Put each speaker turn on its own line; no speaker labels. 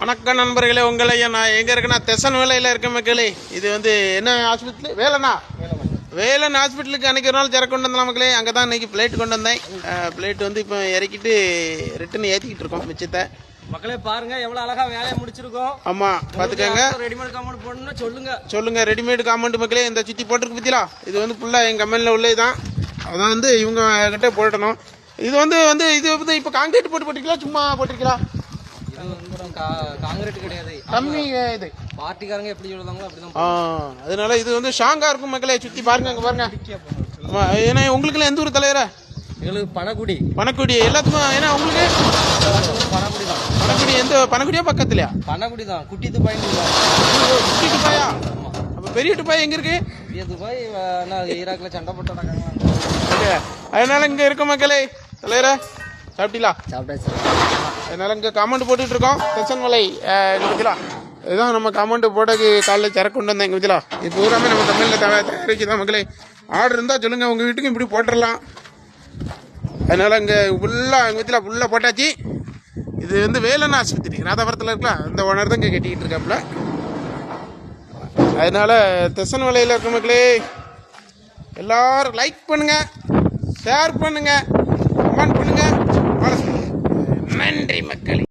வணக்கம் நண்பர்களே, உங்களை நான் எங்கே இருக்குன்னா தெசன் வேலையில் இருக்க மக்களே. இது வந்து என்ன ஹாஸ்பிட்டல்? வேலன் ஹாஸ்பிட்டலுக்கு அன்றைக்கி ஒரு நாள் திறக்க கொண்டு வந்தேன் மக்களே. அங்கே தான் இன்றைக்கி பிளேட் கொண்டு வந்தேன். பிளேட் வந்து இப்போ இறக்கிட்டு ரிட்டன் ஏற்றிக்கிட்டு இருக்கோம் மிச்சத்தை.
மக்களே பாருங்க எவ்வளவு அழகா வேலையை முடிச்சிருக்கோம்.
ஆமா பாத்துக்கங்க.
ரெடிமேட் காம்பவுண்ட் போடணும்னா
சொல்லுங்க. ரெடிமேட் காம்பவுண்ட் மக்களே. இந்த சுத்தி போட்டிருக்கு பத்தியா, இது வந்து ஃபுல்லா எங்க கம்பெனில உள்ளதுதான். அதான் வந்து இவங்க கிட்ட போடணும். இது வந்து இது வந்து இப்ப காங்கிரீட் போட்டிருக்கீங்களா சும்மா போட்டிருக்கீங்களா?
காங்கிரீட் கிடையாது,
கம்மி இது.
பார்ட்டிக்காரங்க எப்படி சொல்லுவாங்களோ அப்படிதான்.
அதனால இது வந்து ஸ்ட்ராங்கா இருக்கும் மக்களே. சுத்தி பாருங்க, அங்க பாருங்க. ஏன்னா உங்களுக்கு எந்த ஊர் தலைவர?
எங்களுக்கு
பணக்குடி எல்லாத்துக்கும். ஏன்னா உங்களுக்கு
பணக்குடி தான்.
பணக்குடி எந்த பணக்குடியா பக்கத்துலயா?
பணக்குடி தான். குட்டி துபாய்.
குட்டி துபாயா? அப்ப பெரிய துபாய் எங்க இருக்கு?
பெரிய துபாய் ஈராக்ல சண்டை போட்டாங்க.
அதனால இங்க இருக்க மக்களே. தலைவர சாப்பிட்டீங்களா?
சாப்பிட்டாச்சு.
அதனால இங்கே காமெண்ட் போட்டுட்டு இருக்கோம். தெசன் மலை இருக்குதுலா, இதுதான் நம்ம காமெண்ட் போட்டக்கு காலையில் திறக்க கொண்டு வந்தேன். இருக்குதுலா, இது பூராமே நம்ம தமிழில் தயாரிச்சுதான் மக்களே. ஆர்டர் இருந்தால் சொல்லுங்கள், உங்கள் வீட்டுக்கும் இப்படி போட்டுடலாம். அதனால் இங்கே ஃபுல்லாக போட்டாச்சு. இது வந்து வேலன் ஆஸ்பத்திரி ராதாபுரத்தில் இருக்கலாம். அந்த ஓனர் தான் இங்கே கட்டிக்கிட்டு இருக்காப்புல. அதனால தெசன் மலையில் இருக்க மக்களே எல்லாரும் லைக் பண்ணுங்க, ஷேர் பண்ணுங்க, கமெண்ட் பண்ணுங்க. நன்றி மக்களே.